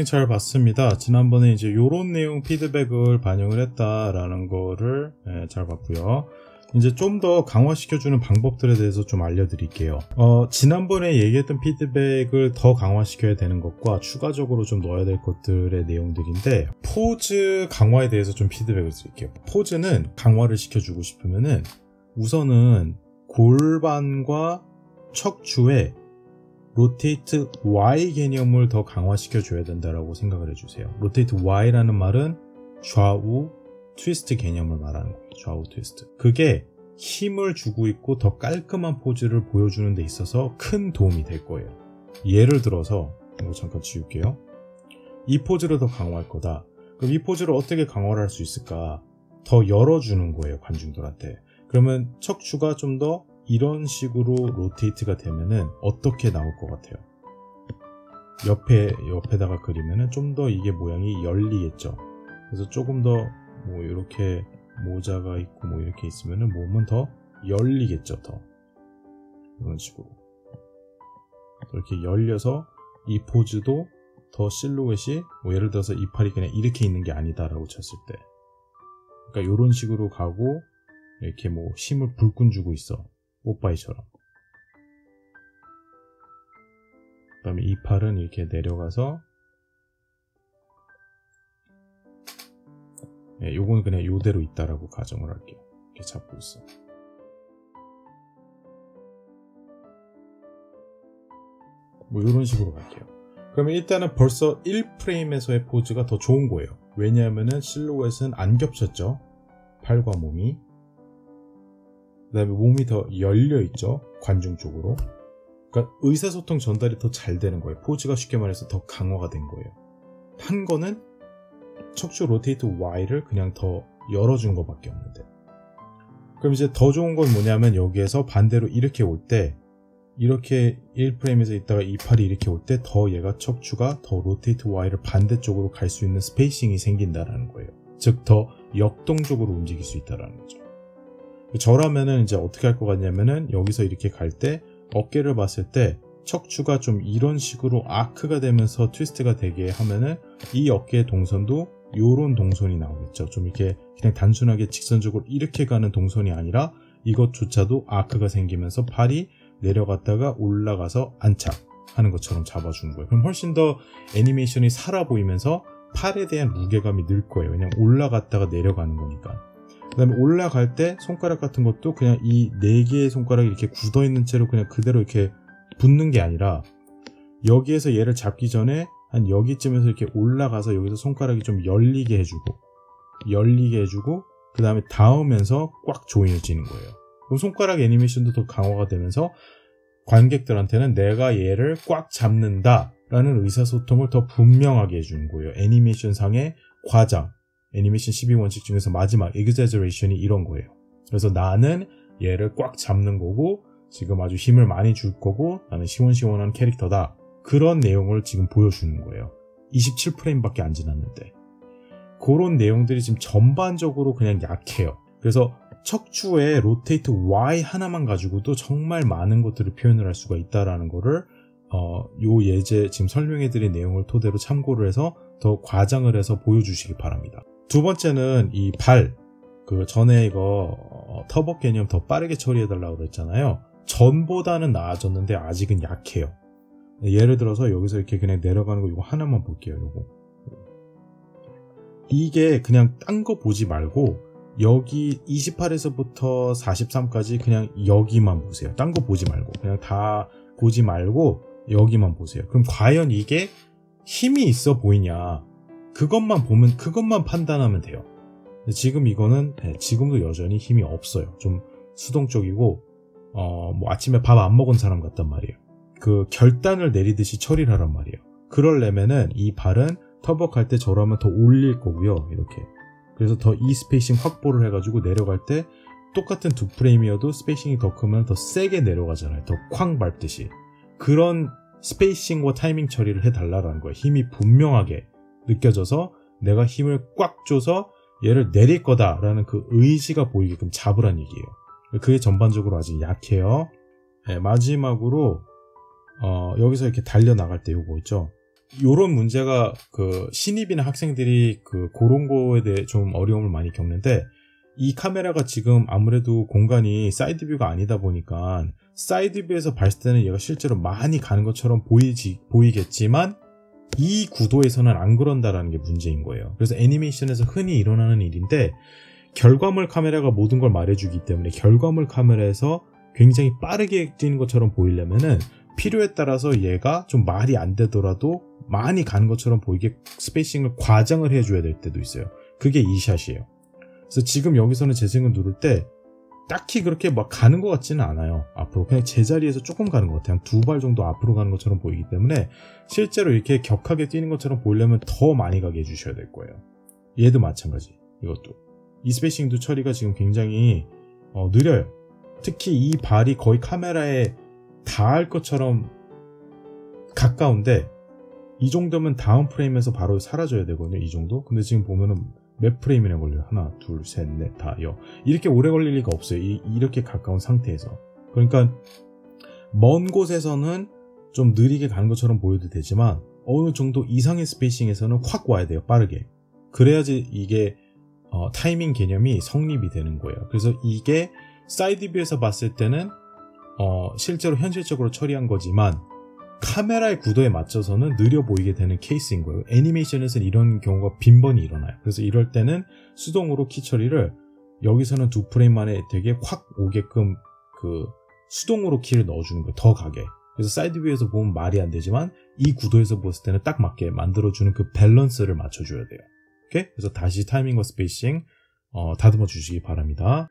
잘 봤습니다. 지난번에 이제 요런 내용 피드백을 반영을 했다라는 거를 잘 봤고요. 이제 좀 더 강화시켜주는 방법들에 대해서 좀 알려드릴게요. 지난번에 얘기했던 피드백을 더 강화시켜야 되는 것과 추가적으로 좀 넣어야 될 것들의 내용들인데, 포즈 강화에 대해서 좀 피드백을 드릴게요. 포즈는 강화를 시켜주고 싶으면은 우선은 골반과 척추의 로테이트 Y 개념을 더 강화시켜줘야 된다라고 생각을 해주세요. 로테이트 Y라는 말은 좌우 트위스트 개념을 말하는 거예요. 좌우 트위스트. 그게 힘을 주고 있고 더 깔끔한 포즈를 보여주는 데 있어서 큰 도움이 될 거예요. 예를 들어서 이거 잠깐 지울게요. 이 포즈를 더 강화할 거다. 그럼 이 포즈를 어떻게 강화를 할 수 있을까? 더 열어주는 거예요, 관중들한테. 그러면 척추가 좀 더 이런 식으로 로테이트가 되면은 어떻게 나올 것 같아요? 옆에다가 그리면은 좀 더 이게 모양이 열리겠죠. 그래서 조금 더 뭐 이렇게 모자가 있고 뭐 이렇게 있으면은 몸은 더 열리겠죠. 더 이런 식으로 이렇게 열려서 이 포즈도 더 실루엣이 뭐 예를 들어서 이 팔이 그냥 이렇게 있는 게 아니다라고 쳤을 때, 그러니까 이런 식으로 가고 이렇게 뭐 힘을 불끈 주고 있어, 뽀빠이처럼. 그 다음에 이 팔은 이렇게 내려가서, 요건 그냥 요대로 있다라고 가정을 할게요. 이렇게 잡고 있어. 뭐 이런 식으로 갈게요. 그러면 일단은 벌써 1프레임에서의 포즈가 더 좋은 거예요. 왜냐하면은 실루엣은 안 겹쳤죠. 팔과 몸이. 그 다음에 몸이 더 열려있죠. 관중 쪽으로. 그러니까 의사소통 전달이 더 잘 되는 거예요. 포즈가 쉽게 말해서 더 강화가 된 거예요. 한 거는 척추 로테이트 Y를 그냥 더 열어준 것밖에 없는데. 그럼 이제 더 좋은 건 뭐냐면 여기에서 반대로 이렇게 올 때, 이렇게 1프레임에서 있다가 이 팔이 이렇게 올 때 더 얘가 척추가 더 로테이트 Y를 반대쪽으로 갈 수 있는 스페이싱이 생긴다라는 거예요. 즉 더 역동적으로 움직일 수 있다라는 거죠. 저라면은 이제 어떻게 할 것 같냐면은 여기서 이렇게 갈 때 어깨를 봤을 때 척추가 좀 이런 식으로 아크가 되면서 트위스트가 되게 하면은 이 어깨의 동선도 요런 동선이 나오겠죠. 좀 이렇게 그냥 단순하게 직선적으로 이렇게 가는 동선이 아니라 이것조차도 아크가 생기면서 팔이 내려갔다가 올라가서 안착하는 것처럼 잡아주는 거예요. 그럼 훨씬 더 애니메이션이 살아 보이면서 팔에 대한 무게감이 늘 거예요. 왜냐면 올라갔다가 내려가는 거니까. 그 다음에 올라갈 때 손가락 같은 것도 그냥 이 4개의 손가락이 이렇게 굳어있는 채로 그냥 그대로 이렇게 붙는 게 아니라, 여기에서 얘를 잡기 전에 한 여기쯤에서 이렇게 올라가서 여기서 손가락이 좀 열리게 해주고 그 다음에 닿으면서 꽉 조여지는 거예요. 그럼 손가락 애니메이션도 더 강화가 되면서 관객들한테는 내가 얘를 꽉 잡는다 라는 의사소통을 더 분명하게 해주는 거예요. 애니메이션 상의 과장, 애니메이션 12원칙 중에서 마지막 exaggeration이 이런 거예요. 그래서 나는 얘를 꽉 잡는 거고 지금 아주 힘을 많이 줄 거고 나는 시원시원한 캐릭터다. 그런 내용을 지금 보여주는 거예요. 27프레임밖에 안 지났는데. 그런 내용들이 지금 전반적으로 그냥 약해요. 그래서 척추의 로테이트 Y 하나만 가지고도 정말 많은 것들을 표현을 할 수가 있다라는 거를 요 예제 지금 설명해드린 내용을 토대로 참고를 해서 더 과장을 해서 보여주시기 바랍니다. 두 번째는 이 발, 그 전에 이거 터벅 개념 더 빠르게 처리해달라고 그랬잖아요. 전보다는 나아졌는데 아직은 약해요. 예를 들어서 여기서 이렇게 그냥 내려가는 거 이거 하나만 볼게요. 요거 이게 그냥 딴 거 보지 말고 여기 28에서부터 43까지 그냥 여기만 보세요. 딴 거 보지 말고 그냥 다 보지 말고 여기만 보세요. 그럼 과연 이게 힘이 있어 보이냐, 그것만 보면 그것만 판단하면 돼요. 지금 이거는 지금도 여전히 힘이 없어요. 좀 수동적이고 뭐 아침에 밥 안 먹은 사람 같단 말이에요. 그 결단을 내리듯이 처리를 하란 말이에요. 그러려면은 이 발은 터벅할 때 저러면 더 올릴 거고요. 이렇게. 그래서 더 이 스페이싱 확보를 해가지고 내려갈 때 똑같은 두 프레임이어도 스페이싱이 더 크면 더 세게 내려가잖아요. 더 쾅 밟듯이. 그런 스페이싱과 타이밍 처리를 해달라는 거예요. 힘이 분명하게 느껴져서 내가 힘을 꽉 줘서 얘를 내릴 거다라는 그 의지가 보이게끔 잡으란 얘기예요. 그게 전반적으로 아직 약해요. 네, 마지막으로 여기서 이렇게 달려나갈 때 요거 있죠. 요런 문제가 신입이나 학생들이 그런 거에 대해 좀 어려움을 많이 겪는데, 이 카메라가 지금 아무래도 공간이 사이드 뷰가 아니다 보니까 사이드 뷰에서 봤을 때는 얘가 실제로 많이 가는 것처럼 보이겠지만 이 구도에서는 안 그런다라는 게 문제인 거예요. 그래서 애니메이션에서 흔히 일어나는 일인데, 결과물 카메라가 모든 걸 말해주기 때문에 결과물 카메라에서 굉장히 빠르게 뛰는 것처럼 보이려면은 필요에 따라서 얘가 좀 말이 안 되더라도 많이 가는 것처럼 보이게 스페이싱을 과장을 해줘야 될 때도 있어요. 그게 이 샷이에요. 그래서 지금 여기서는 재생을 누를 때 딱히 그렇게 막 가는 것 같지는 않아요. 앞으로 그냥 제자리에서 조금 가는 것 같아요. 한 2발 정도 앞으로 가는 것처럼 보이기 때문에 실제로 이렇게 격하게 뛰는 것처럼 보이려면 더 많이 가게 해주셔야 될 거예요. 얘도 마찬가지. 이것도 이 스페이싱도 처리가 지금 굉장히 느려요. 특히 이 발이 거의 카메라에 닿을 것처럼 가까운데 이 정도면 다음 프레임에서 바로 사라져야 되거든요. 이 정도. 근데 지금 보면은 몇 프레임이나 걸려요? 하나, 둘, 셋, 넷, 다, 이렇게 오래 걸릴 리가 없어요. 이렇게 가까운 상태에서. 그러니까 먼 곳에서는 좀 느리게 가는 것처럼 보여도 되지만 어느 정도 이상의 스페이싱에서는 확 와야 돼요. 빠르게. 그래야지 이게 타이밍 개념이 성립이 되는 거예요. 그래서 이게 사이드 뷰에서 봤을 때는 실제로 현실적으로 처리한 거지만 카메라의 구도에 맞춰서는 느려 보이게 되는 케이스인 거예요. 애니메이션에서는 이런 경우가 빈번히 일어나요. 그래서 이럴 때는 수동으로 키 처리를 여기서는 2프레임 만에 되게 확 오게끔 수동으로 키를 넣어주는 거예요. 더 가게. 그래서 사이드 뷰에서 보면 말이 안 되지만 이 구도에서 봤을 때는 딱 맞게 만들어주는 그 밸런스를 맞춰줘야 돼요. 오케이? 그래서 다시 타이밍과 스페이싱 다듬어 주시기 바랍니다.